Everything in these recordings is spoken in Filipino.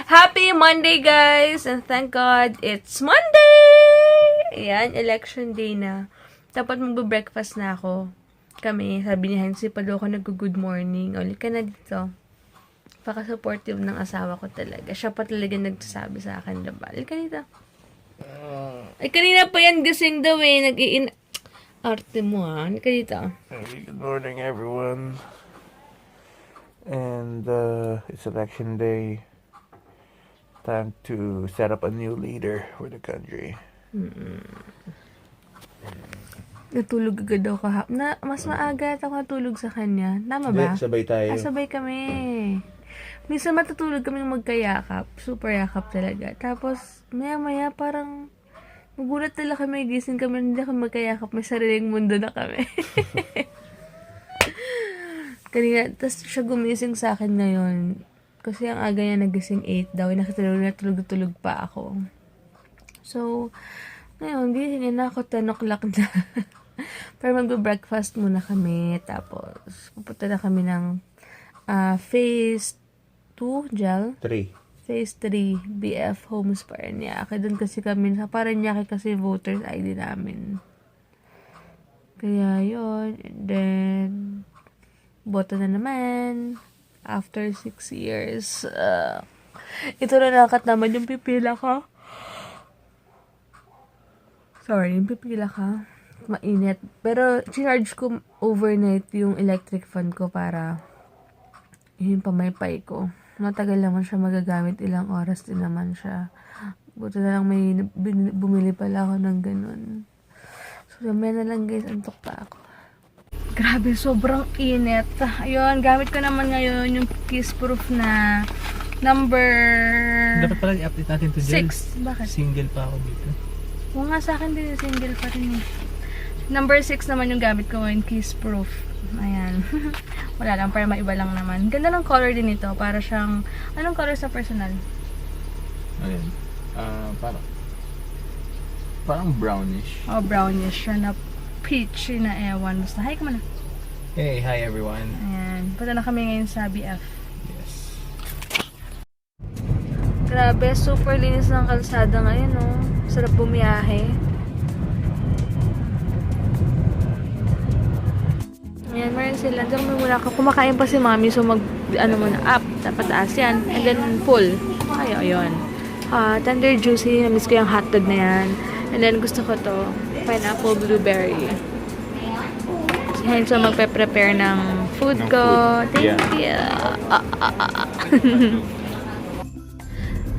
Happy Monday, guys! And thank God, it's Monday! Ayan, election day na. Dapat magbe-breakfast na ako. Kami, sabi ni Hansi, palo ako nag-good morning. Ulit ka na dito. Paka-supportive ng asawa ko talaga. Siya pa talaga nagsasabi sa akin, diba? Ulit ka dito. Ay, kanina pa yan gising daw eh. Arte mo ah. Ulit ka dito. Hey, good morning, everyone. And it's election day. Time to set up a new leader for the country. Natulog agad ako mas maaga ako natulog sa kanya. Tama ba? Sabay tayo. Sabay kami. Minsan matutulog kami magkayakap. Super yakap talaga. Tapos, maya-maya parang magulat talaga kami. Gising kami. Hindi kami magkayakap. May sariling mundo na kami. Kanina, tapos siya gumising sa akin ngayon. Kasi ang aga niya nagising 8 daw. Natulog pa ako. So, ngayon, gising na ako 10 o'clock na. Pero mag-breakfast muna kami. Tapos, pupunta na kami ng phase 2, Jal? 3. Phase 3, BF Homes Paranaque. Doon kasi kami, sa Paranaque kasi voters ID namin. Kaya yun. And then, boto na naman. After 6 years. Ito na nakat naman yung pipila ko. Sorry, yung pipila ka. Mainit. Pero, charge ko overnight yung electric fan ko para yung pamaypay ko. Matagal naman siya magagamit. Ilang oras din naman siya. Buto na lang may bumili pala ako ng ganun. So, may na lang guys. Antok pa ako. Grabe, sobrang init. Ayun, gamit ko naman ngayon yung kiss-proof na number Dapat pala i-update natin to 6. Bakit? Single pa ako dito. Oo nga, sa akin din single pa rin eh. Number 6 naman yung gamit ko ngayon, kiss-proof. Ayan. Wala lang, para maiba lang naman. Ganda ng color din ito. Para siyang, anong color sa personal? Ayan. Parang brownish. Oh, brownish. Siya na peach na ewan. Basta, hi ka muna. Hey, hi everyone. Ayan. Punta na kami ngayon sa BF. Yes. Grabe, super linis ng kalsada ngayon, oh. Sarap bumiyahe. Ayan, meron sila. Diyan kami muna. Kumakain pa si mami, so muna, up. Dapat taas yan. And then, full. Ay, ayun. Tender juicy. Namiss ko yung hotdog na yan. And then, gusto ko to. Pineapple blueberry. Si Henso magpe-prepare ng food ko. Thank you.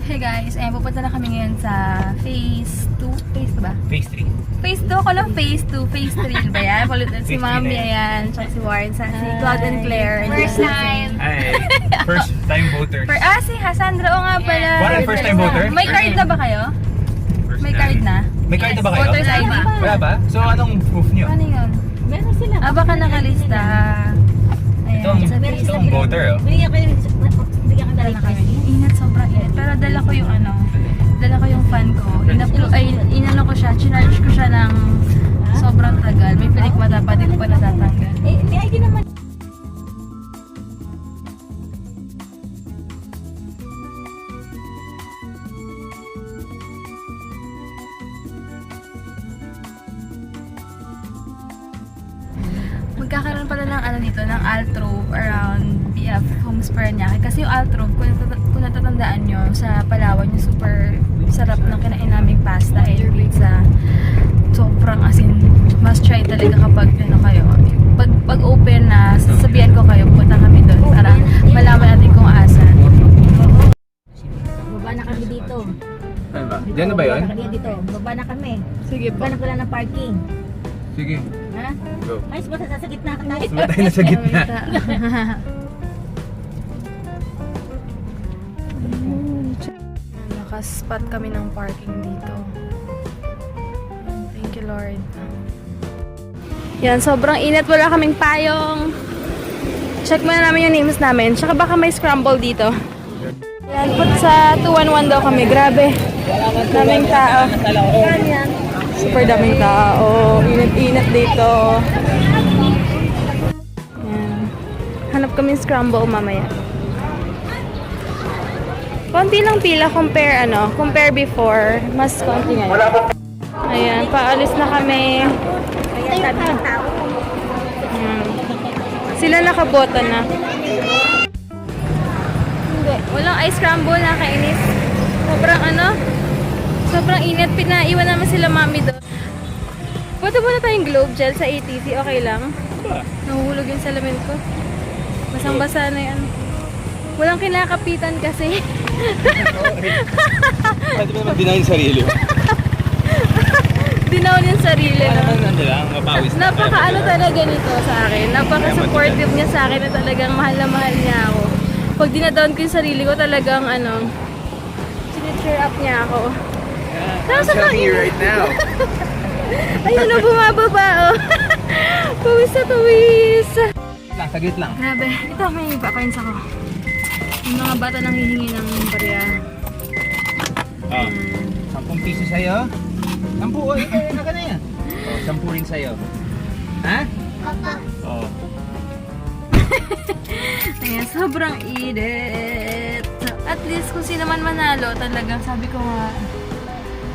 Hey guys, ayan, pupunta na kami ngayon sa phase 2. Phase 2 ba? Phase 3. Phase 2 ko lang, phase 2, phase 3 ba yan? Palutan si Phase Mami, 3 na ayan. Tsaka si Warren, si Claude and Claire. First time. Hi. First time voters. Si Cassandra, o nga pala. Warren, first time voter? May card na ba kayo? May card na? May card na ba kayo? Voters ID. Wala ba? So, anong proof nyo? Ano yun? Meron sila. Baka nakalista. Ito ang voter, oh. Binigyan ko yung dala Dala kami. Ingat, sobrang ingat. Pero dala ko yung dala ko yung fan ko. Inano ko siya, chinarge ko siya ng sobrang tagal. May pelikmata pa, di ko pa natatanggal. may ID naman. Magkakaroon pala ng dito, ng Altrove around BF Homes Paranaque. Kasi yung Altrove, kung natatandaan nyo, sa Palawan yung super sarap ng kinain naming pasta and pizza. Sobrang asin, must try talaga kapag kayo. Pag open na, sasabihan ko kayo, punta kami doon para malaman natin kung asan. Baba na kami dito. Ano ba? Diyan na ba yun? Baba na kami dito. Baba na kami. Sige po. Baba na pala ng parking. Sige. Ha? Go. Ay, basta sa gitna ka tayo. Suma tayo na sa gitna. Nakaspot kami ng parking dito. Thank you, Lord. Yan, sobrang init. Wala kaming payong. Check muna namin yung names namin. Tsaka baka may scramble dito. Yan, put sa 211 daw kami. Grabe. Daming tao. Yan. Super daming tao. Init-init dito. Yan. Hanap kami scramble mamaya. Konti lang pila compare before. Mas konti ngayon. Ayan, paalis na kami. Kaya sabi ng tao. Sila nakabota na. Hindi. Walang ice crumble, nakainis. Sobrang init. Pinaiwan naman sila mami doon. Punta muna tayong globe gel sa ATC. Okay lang. Nahuhulog yung salamin ko. Basang-basa na yan. Walang kinakapitan kasi. Pwede mo naman dinahin sarili mo. Dinaon yung sarili. Ano lang, mapawis na. Napaka-ano talaga nito sa akin. Napaka-supportive niya sa akin na talagang mahal na mahal niya ako. Pag dinadown ko yung sarili ko, talagang cheer up niya ako. I'm telling you right now. Ayun na, bumababa, oh. Pawis na pawis. Saglit lang. Grabe. Ito, may pa-coins ako. Yung mga bata nang hihingi ng barya. Oh, 10 piso sa'yo. 10, ka na yan. Oh, 10 rin sa'yo. Ha? Oo. Ayan, sobrang init. At least, kung sino man manalo, talagang sabi ko nga,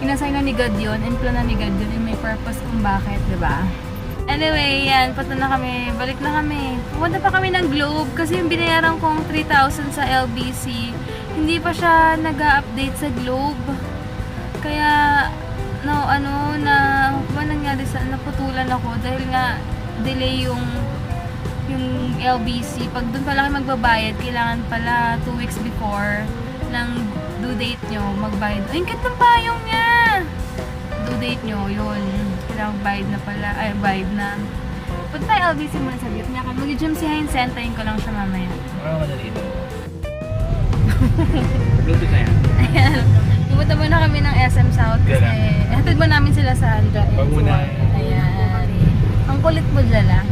inasay na ni God yun, and plan na ni God yun, and may purpose kung bakit, diba? Anyway, yan, punta na kami, balik na kami. Pupunta pa kami ng Globe, kasi yung binayaran kong 3,000 sa LBC, hindi pa siya nag-update sa Globe. Kaya, nangyari naputulan ako, dahil nga, delay yung LBC. Pag doon pala kayo magbabayad, kailangan pala 2 weeks before ng due date nyo, magbayad. Ay, ang ng payong niya! Due date nyo, yun. Kailangan bayad na pala. Ay, bayad na. Punta tayo LBC muna sa gate niya. Mag-gym si Heinz, sentayin ko lang siya mamaya. Ano ka na dito? Bluetooth na yan. Ayan. Pupunta muna kami ng SM South kasi hatid mo namin sila sa Andra. Pag muna. Ayan. Ang kulit mo dyan, ah.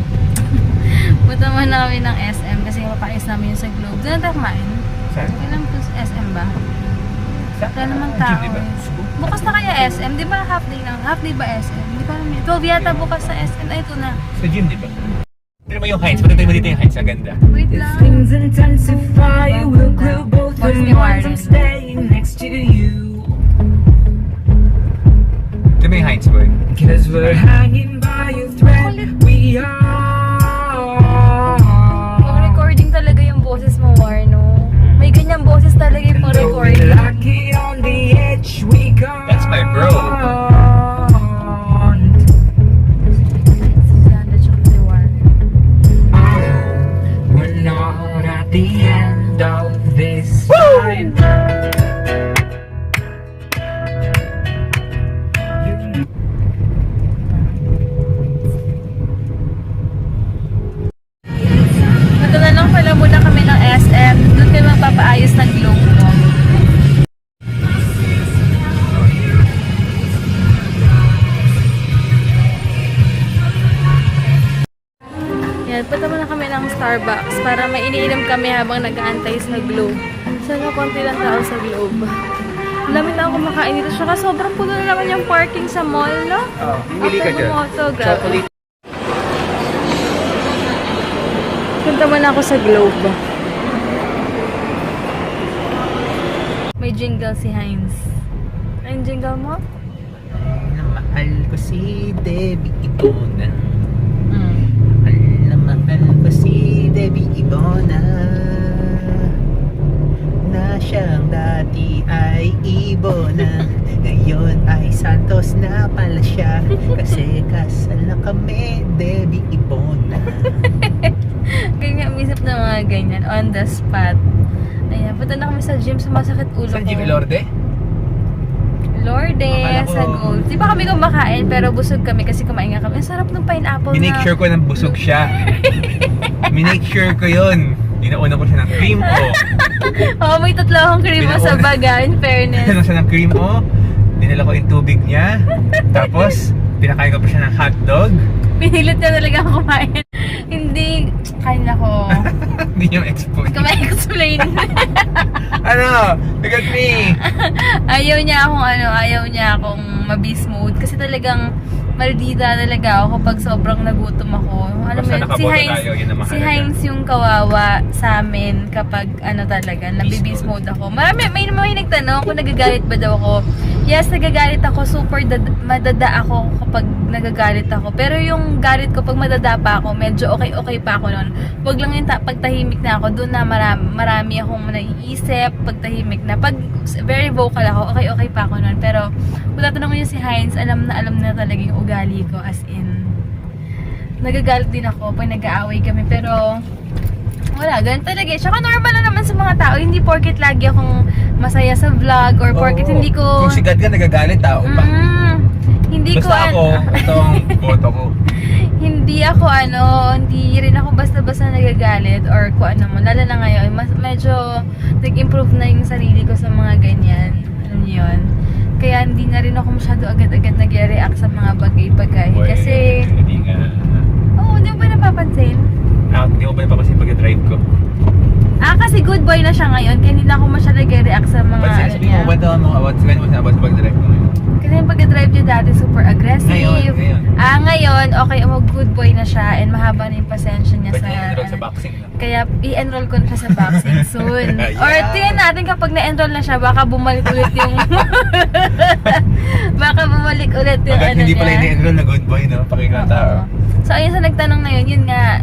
Punta muna kami ng SM kasi papayos namin yung sa Globe. Doon na tayo kumain. Saan? Kailan po sa SM ba? Wala namang June, tao. diba? Bukas na kaya SM? Di ba half day lang? Half day ba SM? Di ba namin? 12 yata bukas sa SM. Ay, ito na. Sa gym, di ba? Tignan mo yung Heinz. Patay mo dito yung Heinz. Ang ganda. Wait lang. Things intensify, we'll glue both What's the the minds. word? I'm staying next to you. Tignan mo yung Heinz, boy. Cause we're hanging by a thread. We Pang are. recording talaga yung boses mo, Warno. May ganyang boses talaga yung pang Though we recording. lock it on the edge, we can't. That's my bro. We're not at the end of this line. Ito na lang pala muna kami ng SM. Doon kayo magpapaayos ng globe ko. Yan, punta muna kami ng Starbucks para may iniinom kami habang nag-aantay sa Globe. Sana konti lang tao sa Globe. Ang dami na ako kumakain dito. Saka sobrang puno na naman yung parking sa mall, no? Oh, pumili ka After dyan. bumoto, grabe. Chocolate. Punta muna ako sa Globe. May jingle si Heinz. Ang jingle mo? Mahal ko si Debbie Ibona. Mahal ko si Debbie Ibona. Na siyang dati ay Ibona. Ngayon ay Santos na pala siya. Kasi kasal na kami, Debbie Ibona. Ganyan, umisip na mga ganyan. On the spot. Ayan, punta na kami sa gym. Sumasakit ulo Saan ko. Jimmy Lorde? Lorde, Akala ko- sa Gold. Di ba kami kumakain, pero busog kami kasi kumain nga kami. Ang sarap ng pineapple Minake na. sure ko na busog siya. Minake sure ko yun. Dinauna ko siya ng cream o. Oo, may tatlo akong cream mo sa baga, in fairness. Dinauna siya ng cream o. Dinala ko yung tubig niya. Tapos, pinakain ko pa siya ng hotdog. Pinilit na talaga ako kumain. Hindi, kain ako. Hindi niyo explain. Kama-explain. Ano? Look at me! Ayaw niya akong mabis mood. Kasi talagang maldita talaga ako kapag sobrang nagutom ako. Alam mo Basta yun, nakaboto tayo, yun ang mahalaga. si Heinz yung kawawa sa amin kapag ano talaga, nabibis mode ako. May nagtanong kung nagagalit ba daw ako. Yes, nagagalit ako. Super madada ako kapag nagagalit ako. Pero yung galit ko pag madada pa ako, medyo okay pa ako nun. Wag lang yung pagtahimik na ako, doon na marami akong naiisip, pagtahimik na. Pag very vocal ako, okay pa ako nun. Pero kung tatanungin niyo si Heinz, alam na talaga yung ugali ko, as in nagagalit din ako pag nag-aaway kami, pero wala, ganun talaga. Tsaka normal lang naman sa mga tao, hindi porket lagi akong masaya sa vlog or porket hindi ko Kung sigat ka, nagagalit tao pa. hindi Basta ko ako, ito ang boto ko. hindi rin ako basta-basta nagagalit or kung ano man. Lalo na ngayon, medyo nag-improve na yung sarili ko sa mga ganyan. Alam niyo yun? Kaya hindi na rin ako masyado agad-agad nag-react sa mga bagay-bagay. Kasi, Hindi nga. hindi mo ba napapansin? Hindi ko ba napapansin pag-drive ko? Kasi good boy na siya ngayon. Kaya hindi na ako masyado nag-react sa mga Ba't ano sinasabi niya. mo, ba't mo about sa pag-drive ko ngayon? Kasi yung pag-drive niya dati super aggressive. Ngayon. Ngayon, okay, good boy na siya and mahaba na yung pasensya niya Ba't sa... niya enroll sa boxing na? Kaya i-enroll ko na siya sa boxing soon. Yeah. Or tingnan natin kapag na-enroll na siya, baka bumalik ulit yung... baka bumalik ulit yung Hanggat ano hindi niya. pala ini-enroll na good boy, no? Pakinggan tao. So ayun sa nagtanong na yun nga,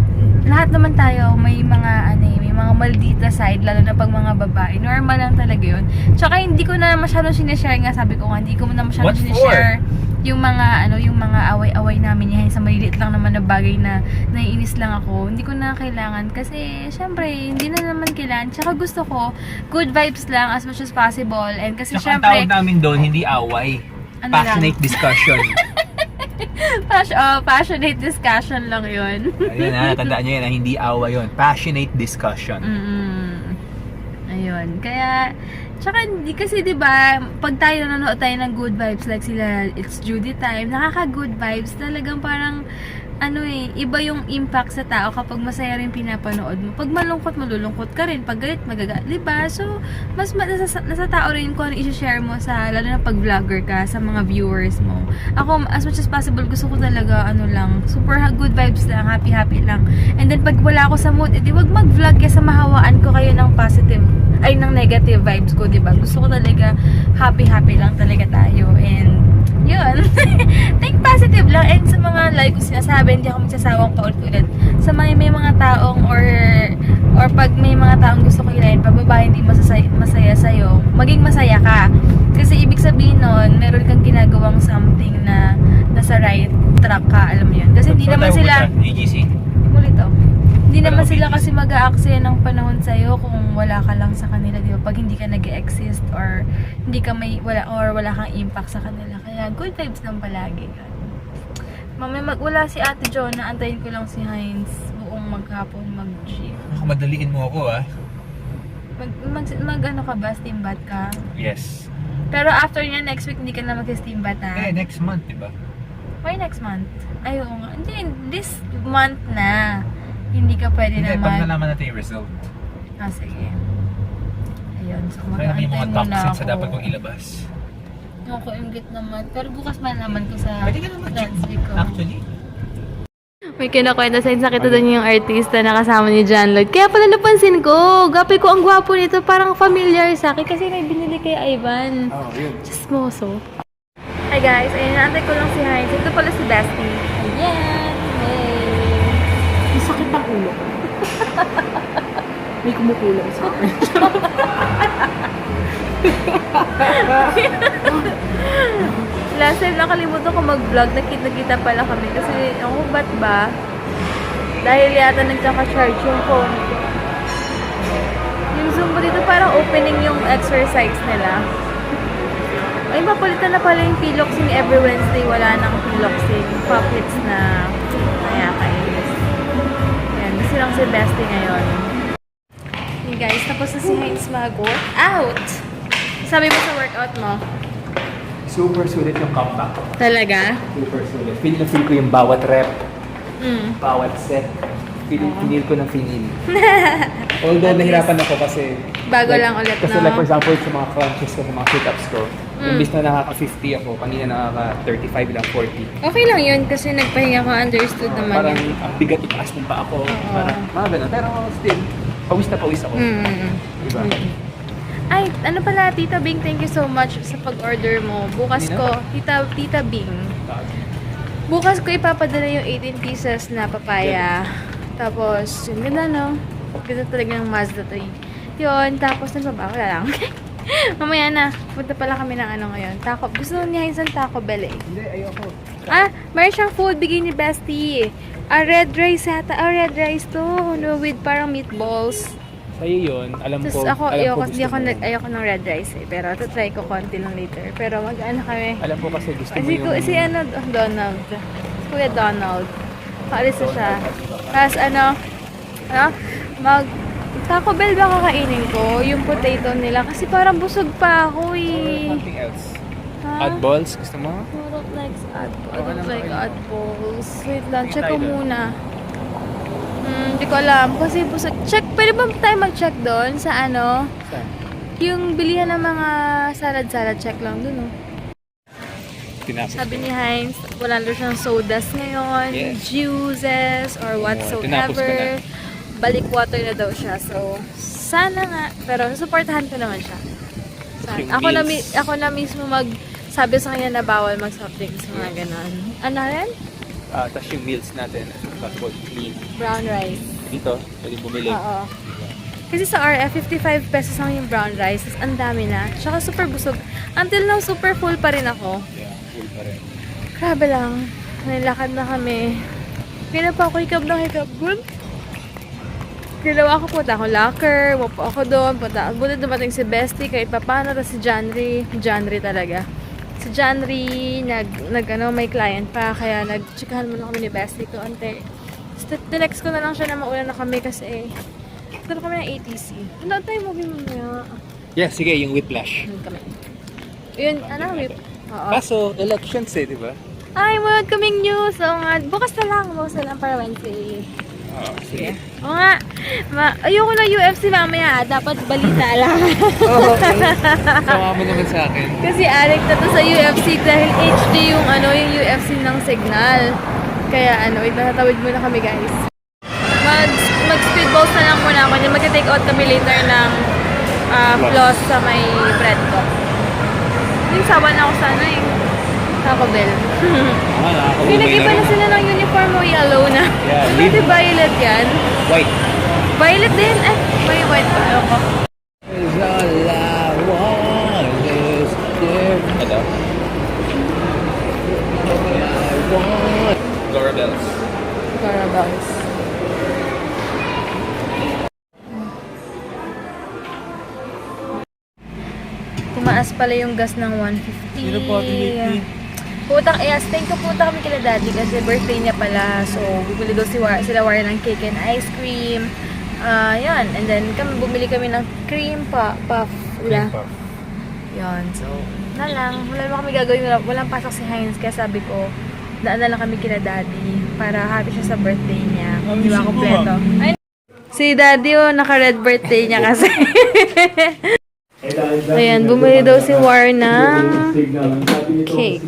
lahat naman tayo may mga may mga maldita side, lalo na pag mga babae. Normal lang talaga yun. Tsaka hindi ko na masyadong sinishare nga, sabi ko nga, hindi ko na masyadong What for? sinishare yung mga yung mga away-away namin yan sa maliliit lang naman na bagay na naiinis lang ako. Hindi ko na kailangan kasi syempre hindi na naman kailangan. Tsaka gusto ko good vibes lang as much as possible, and kasi Saka ang syempre tawag namin doon, hindi away. Ano Passionate discussion. passionate discussion lang yun. Ayun ha, tandaan nyo yan ha, hindi away yun. Passionate discussion. Ayun. Kaya, tsaka hindi kasi 'di ba, pag tayo nanonood tayo ng good vibes like sila It's Judy Time, nakaka-good vibes. Talagang parang iba yung impact sa tao kapag masaya rin pinapanood mo. Pag malungkot, malulungkot ka rin. Pag galit, magagat. Diba? So, mas nasa tao rin kung ano i-share mo sa, lalo na pag vlogger ka, sa mga viewers mo. Ako, as much as possible, gusto ko talaga, super good vibes lang, happy lang. And then, pag wala ako sa mood, edi wag mag-vlog kasi mahawaan ko kayo ng positive, ng negative vibes ko, diba? Gusto ko talaga, happy lang talaga tayo. And, yun. Think positive lang. And sa mga like ko sinasabi, hindi ako magsasawang paulit-ulit. Sa may mga taong or pag may mga taong gusto ko hilahin, pag babae hindi masaya sa'yo, maging masaya ka. Kasi ibig sabihin nun, meron kang ginagawang something na nasa right track ka, alam mo yun. Kasi hindi naman sila... EGC? Muli to. Hindi naman Walang sila BGC. kasi mag-aaksaya ng panahon sa'yo kung wala ka lang sa kanila, di ba? Pag hindi ka nag-exist or hindi ka wala kang impact sa kanila. Kaya good vibes lang palagi. Mamaya wala si Ate Jonah, antayin ko lang si Heinz buong maghapon mag-gym. Ako, madaliin mo ako ah. Ano ka ba? Steam bath ka? Yes. Pero after niya, next week hindi ka na mag-steam bath ha? Next month, diba? Why next month? Ay, oo nga. Hindi, this month na. Hindi ka pwede Hindi, na pag nalaman natin yung result. sige. Ayun, so Kaya may mag-aantay mga muna toxins ako. na dapat kong ilabas. Ako, inggit naman. Pero bukas malaman ko sa Pwede ka naman Wednesday ko. Actually. May kinakwenta sa sakit doon yung artista na kasama ni John Lloyd. Kaya pala napansin ko, gapi ko ang gwapo nito. Parang familiar sa akin kasi may binili kay Ivan. Oh, yun. Chismoso. Hi guys, ayun, naantay ko lang si Heinz. Ito pala si Bestie. Ayan! Hey! Ang sakit ng ulo. May kumukulang sa akin. Last time nakalimutan ko mag-vlog, nakita pala kami kasi ako ba't ba? Dahil yata nagkaka-charge yung phone ko. Yung Zoom ko dito parang opening yung exercise nila. Ay, mapalitan na pala yung piloxing every Wednesday. Wala nang piloxing. Pockets na kaya kainis. Ayan, gusto lang si Bestie ngayon. Hey guys, tapos na si Heinz mag-workout. Sabi mo sa workout mo? Super sulit yung comeback. Talaga? Super sulit. Feel na feel ko yung bawat rep, Mm. bawat set. Feel ko ng finil. Although nahirapan ako kasi Bago lang ulit, Kasi no? like for example, sa mga crunches ko, sa mga sit-ups ko, Imbis na nakaka-50 ako, kanina nakaka-35 lang, 40. Okay lang yun kasi nagpahinga ko, understood naman Parang yun. ang bigat itaas mo pa ako. Parang mga ganun. Pero still, pawis na pawis ako. Diba? Ay, ano pala, Tita Bing, thank you so much sa pag-order mo. Bukas ko, Tita Bing, bukas ko ipapadala yung 18 pieces na papaya. Tapos, yung ganda, no? Ganda talaga ng Mazda 3. Yun, tapos nagbabawa lang. Mamaya na, punta pala kami ng ano ngayon. Taco, gusto ni Heinz ng Taco Bell eh. Hindi, ayoko. Ah, meron siyang food, bigay ni Bestie. Red rice yata. Red rice to. No, with parang meatballs. Sa'yo yun, alam ko. Tapos ako, alam ayoko, ko hindi gusto ako, mo. ayoko ng red rice eh. Pero try ko konti lang later. Pero mag-ano kami. Alam ko kasi gusto mo Kasi yung... si ano, Donald. Si Kuya Donald. Kaalis na siya. Tapos ano, Taco Bell ba kakainin ko? Yung potato nila. Kasi parang busog pa ako eh. Something else. Ha? Oddballs, gusto mo? I don't like Oh, ano oddballs. Wait lang, check ko tayo doon. muna. Hindi ko alam. Kasi busog. Check, pwede ba tayo mag-check doon sa ano? Saan? Yung bilihan ng mga salad-salad, check lang doon, oh. Tinapos. Sabi ni Heinz, wala na siyang sodas ngayon, Yes. juices, or Tinapos ko whatsoever. na. Balik water na daw siya. So, sana nga. Pero, supportahan ko naman siya. Yung Ako na mismo sabi sa kanya na bawal mag-soft drinks, mga ganon. Ano rin? Tapos yung meals natin, tapos clean. Brown rice. Dito, pwede bumili. Oo. Kasi sa RF, 55 pesos lang yung brown rice. Tapos ang dami na. Tsaka super busog. Until now, super full pa rin ako. Yeah, full pa rin. Grabe lang. Nilakad na kami. Kaya pa ako hikab ng hikab. Good. Ginawa ko, punta akong locker. Wapo ako doon. Buti dumating si Bestie kahit pa paano. Tapos si Janry talaga. Si Janry, may client pa. Kaya nag-chikahan muna kami ni Bestie ko. Tinext ko na lang siya na mauna na kami kasi doon kami ng ATC. Ano tayo movie mamaya? Yeah, sige, yung whiplash. Doon kami. Yun, Oo. Kaso, elections eh, di ba? Ay, wala kaming news. Oo nga, bukas na lang para Wednesday. Sige. Oo nga, ayoko na UFC mamaya. Dapat balita lang. Okay. Sama mo naman sa akin. Kasi addict na to sa UFC dahil HD yung UFC ng signal. Kaya itatawid muna kami guys. Mag-speedballs na lang muna ako. Mag-take out kami later ng floss sa may bread ko. Yung sawa na ako sana Taco Bell. Pinag-iba na sila ng uniform mo, yellow na. Yeah, Pwede violet yan. White. Violet din? May white pa. Ako. Is all I want is there. Hello? Laura Bells. Carabals. Tumaas pala yung gas ng 150. Sino po, 150? Thank you puta kami kila daddy kasi birthday niya pala. So, bumili daw sila Warren ng cake and ice cream. Yan. And then, bumili kami ng cream puff. Yan. So, wala naman kami gagawin. Walang pasok si Heinz. Kaya sabi ko, daan na lang kami kila daddy para happy siya sa birthday niya. Di ba kompleto? Si daddy naka-red birthday niya kasi. Ayan, bumili daw si War ng cake.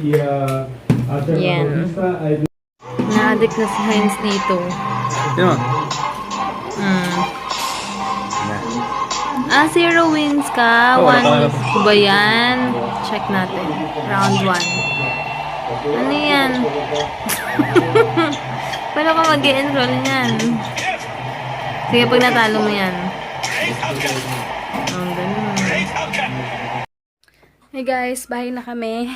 Yan. Na-addict na si Heinz dito. Sino? 0 wins ka. 1 ba yan? Check natin. Round 1. Ano yan? Paano ka mag-enroll yan? Sige, pag natalo mo yan. Ang ganun. Hey guys, bahay na kami.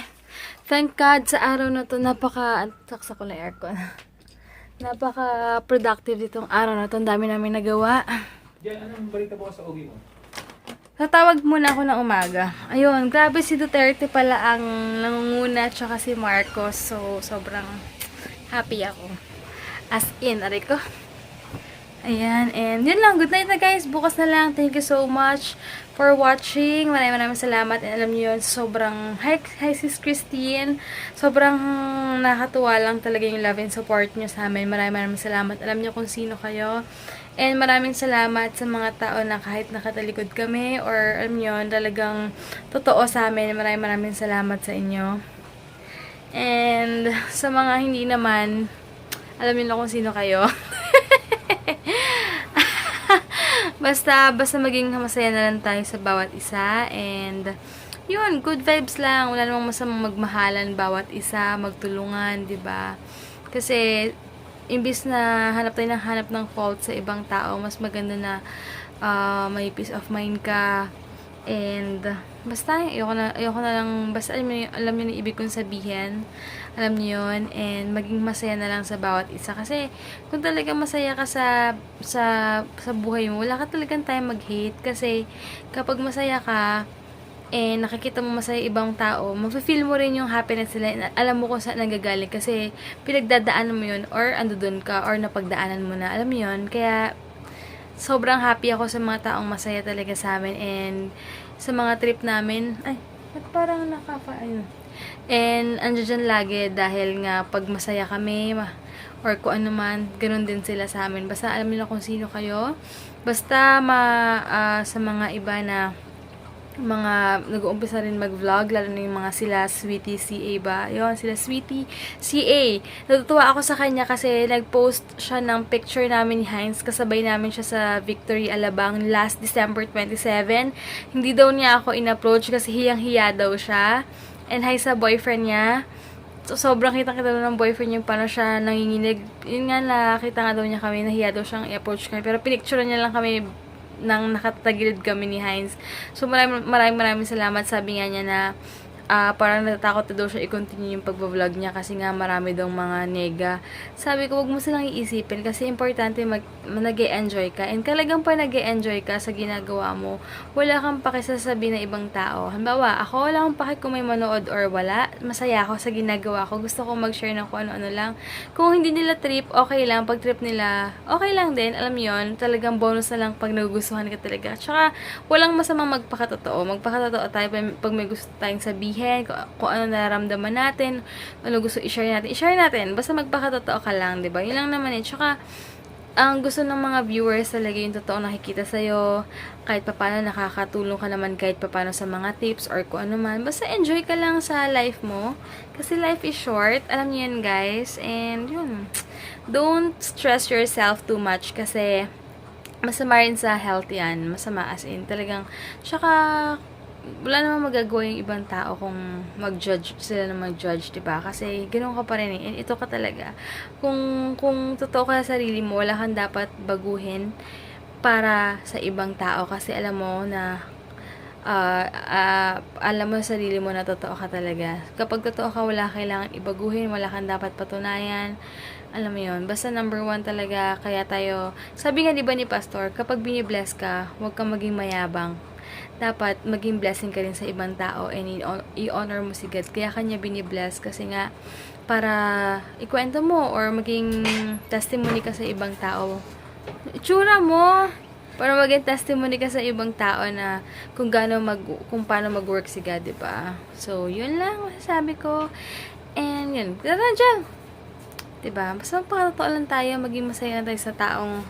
Thank God sa araw na to, saksa ko na aircon. Napaka-productive ditong araw na to. Ang dami namin nagawa. Diyan, anong balita po sa uwi mo? Tatawag muna ako ng umaga. Ayun, grabe si Duterte pala ang nangunguna tsaka si Marcos. So, sobrang happy ako. As in, aray ko. Ayan, and yun lang. Good night na guys. Bukas na lang. Thank you so much for watching. Maraming salamat. And alam niyo yun, sobrang, hi sis Christine. Sobrang nakatuwa lang talaga yung love and support niyo sa amin. Maraming salamat. Alam niyo kung sino kayo. And maraming salamat sa mga tao na kahit nakatalikod kami or alam nyo, talagang totoo sa amin. Maraming salamat sa inyo. And sa mga hindi naman, alam niyo na kung sino kayo. basta maging masaya na lang tayo sa bawat isa. And yun, good vibes lang. Wala namang masamang magmahalan bawat isa, magtulungan, 'di ba? Kasi imbis na hanap ng fault sa ibang tao, mas maganda na may peace of mind ka. And basta ayoko na lang, basta alam niyo yung ibig kong sabihin. Alam niyo yun, and maging masaya na lang sa bawat isa. Kasi kung talagang masaya ka sa buhay mo, wala ka talagang time mag-hate. Kasi kapag masaya ka, and nakikita mo masaya ibang tao, mafe-feel mo rin yung happiness nila. Alam mo kung saan nanggagaling kasi pinagdadaanan mo yun, or ando dun ka, or napagdaanan mo na. Alam mo yun, kaya sobrang happy ako sa mga taong masaya talaga sa amin, and sa mga trip namin. Ay, ba't parang ayun. And andyan dyan lagi dahil nga pag masaya kami, or kung ano man, ganun din sila sa amin. Basta alam nila kung sino kayo. Basta sa mga iba na mga nag-uumpisa rin mag-vlog, lalo na yung mga sila Sweetie CA ba? Yun, sila Sweetie CA. Natutuwa ako sa kanya kasi nag-post siya ng picture namin ni Heinz. Kasabay namin siya sa Victory Alabang last December 27. Hindi daw niya ako in-approach kasi hiyang-hiya daw siya. And hi sa boyfriend niya. So, sobrang kita-kita daw ng boyfriend yung paano siya nanginginig. Yun nga, nakita nga daw niya kami, nahiya daw siyang i-approach kami. Pero pinicture niya lang kami nang nakatagilid kami ni Heinz. So, maraming salamat. Sabi nga niya na parang natatakot na daw siya i-continue yung pag-vlog niya kasi nga marami daw mga nega. Sabi ko, wag mo silang iisipin kasi importante nag-e-enjoy ka. And talagang pa nag-e-enjoy ka sa ginagawa mo, wala kang pakisasabi na ibang tao. Halimbawa, ako wala akong paki kung may manood or wala. Masaya ako sa ginagawa ko. Gusto ko mag-share ng kung ano-ano lang. Kung hindi nila trip, okay lang. Pag trip nila, okay lang din. Alam yon, talagang bonus na lang pag nagugustuhan ka talaga. Tsaka, walang masamang magpakatotoo. Magpakatotoo tayo pag may gusto tayong sabihin, kung ano nararamdaman natin, ano gusto i-share natin. Basta magpakatotoo ka lang, 'di ba? Yun lang naman eh. Tsaka ang gusto ng mga viewers talaga yung totoo nakikita sa'yo, kahit papaano nakakatulong ka naman kahit papaano sa mga tips or kung ano man. Basta enjoy ka lang sa life mo. Kasi life is short. Alam niyo yun, guys. And yun. Don't stress yourself too much kasi masama rin sa health yan. Masama as in. Talagang, tsaka wala namang magagawa yung ibang tao kung mag-judge sila na mag-judge, diba? Kasi ganoon ka pa rin eh. And ito ka talaga. Kung totoo ka sa sarili mo, wala kang dapat baguhin para sa ibang tao. Kasi alam mo na alam mo sa sarili mo na totoo ka talaga. Kapag totoo ka, wala kailangan ibaguhin, wala kang dapat patunayan. Alam mo yun, basta number 1 talaga. Kaya tayo, sabi nga diba ni Pastor, kapag binibless ka, huwag kang maging mayabang. Dapat maging blessing ka rin sa ibang tao and i-honor mo si God. Kaya kanya binibless kasi nga para ikwento mo or maging testimony ka sa ibang tao. Itsura mo para maging testimony ka sa ibang tao na kung paano mag-work si God, diba? So, yun lang masasabi ko. And yun, tara dyan. Diba? Basta magpakatotoo lang tayo, maging masaya na tayo sa taong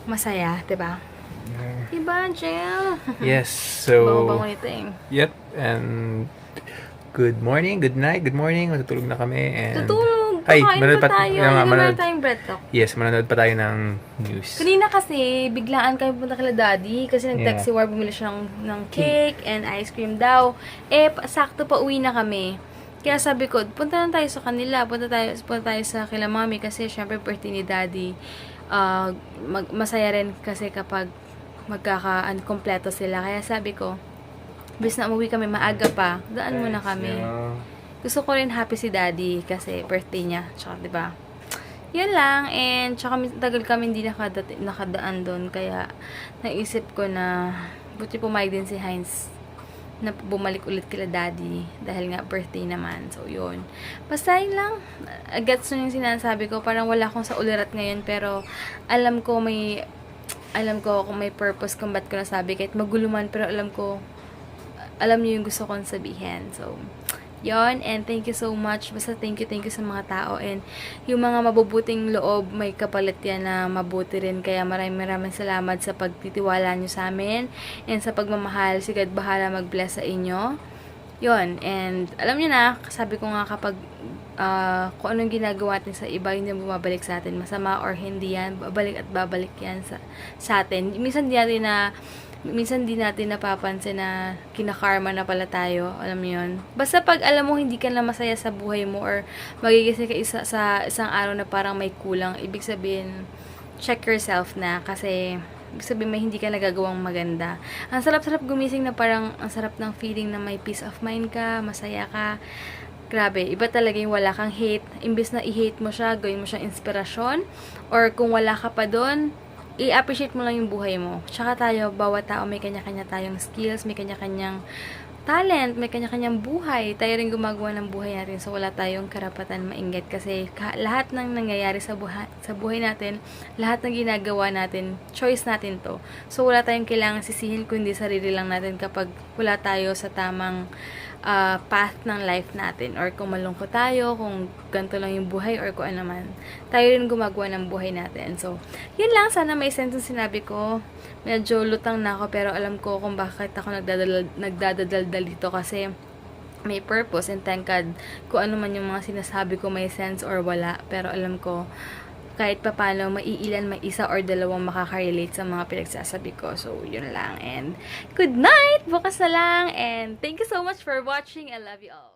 masaya, diba? Diba, Jill? Yes, so... Bango-bango nito eh. Yep, and good morning, good night, good morning. Matutulog na kami. And... Tutulog! Ay, Kakain pa tayo. Ano nga, Hindi tayong bread talk. Yes, manonood pa tayo ng news. Kanina kasi, biglaan kami punta kila Daddy kasi nag-text si Yeah. War, bumili siya ng cake and ice cream daw. Eh, sakto pa uwi na kami. Kaya sabi ko, punta lang tayo sa kanila. Punta tayo sa kila Mami kasi syempre birthday ni Daddy. Masaya rin kasi kapag kompleto sila. Kaya sabi ko, bis na umuwi kami maaga pa, daan muna kami. Gusto ko rin happy si Daddy kasi birthday niya. Tsaka, diba? Yun lang. And, tsaka tagal kami hindi nakadaan doon. Kaya, naisip ko na, buti pumayag din si Heinz na bumalik ulit kila Daddy. Dahil nga, birthday naman. So, yun. Basta yun lang. Gets nyo yung sinasabi ko. Parang wala akong sa ulirat ngayon. Pero, alam ko kung may purpose kung ba't ko nasabi. Kahit magulo man, pero alam niyo yung gusto kong sabihin. So, Yon, and thank you so much. Basta thank you sa mga tao. And yung mga mabubuting loob, may kapalit yan na mabuti rin. Kaya maraming salamat sa pagtitiwala nyo sa amin. And sa pagmamahal, si God bahala mag-bless sa inyo. Yon, and alam nyo na, sabi ko nga kapag kung anong ginagawa natin sa iba, hindi bumabalik sa atin. Masama or hindi yan, babalik yan sa atin. Minsan di natin napapansin na kinakarma na pala tayo. Alam mo yun? Basta pag alam mo hindi ka na masaya sa buhay mo or magigising ka sa isang araw na parang may kulang, ibig sabihin, check yourself na kasi ibig sabihin may hindi ka nagagawang maganda. Ang sarap-sarap gumising na parang ang sarap ng feeling na may peace of mind ka, masaya ka. Grabe, iba talaga yung wala kang hate. Imbes na i-hate mo siya, gawin mo siyang inspirasyon. Or kung wala ka pa doon, i-appreciate mo lang yung buhay mo. Tsaka tayo, bawat tao may kanya-kanya tayong skills, may kanya-kanyang talent, may kanya-kanyang buhay. Tayo rin gumagawa ng buhay natin. So, wala tayong karapatan mainggit kasi lahat ng nangyayari sa buhay natin, lahat ng ginagawa natin, choice natin to. So, wala tayong kailangan sisihin kundi sarili lang natin kapag wala tayo sa tamang path ng life natin. Or kung malungkot tayo, kung ganito lang yung buhay, or kung ano man. Tayo rin gumagawa ng buhay natin. So, yun lang. Sana may sense yung sinabi ko. Medyo lutang na ako, pero alam ko kung bakit ako nagdadaldal dito kasi may purpose, and thank God kung ano man yung mga sinasabi ko may sense or wala. Pero alam ko, kahit papano, maiilan, may isa or dalawang makaka-relate sa mga pinagsasabi ko. So, yun lang. And good night! Bukas na lang. And thank you so much for watching. I love you all.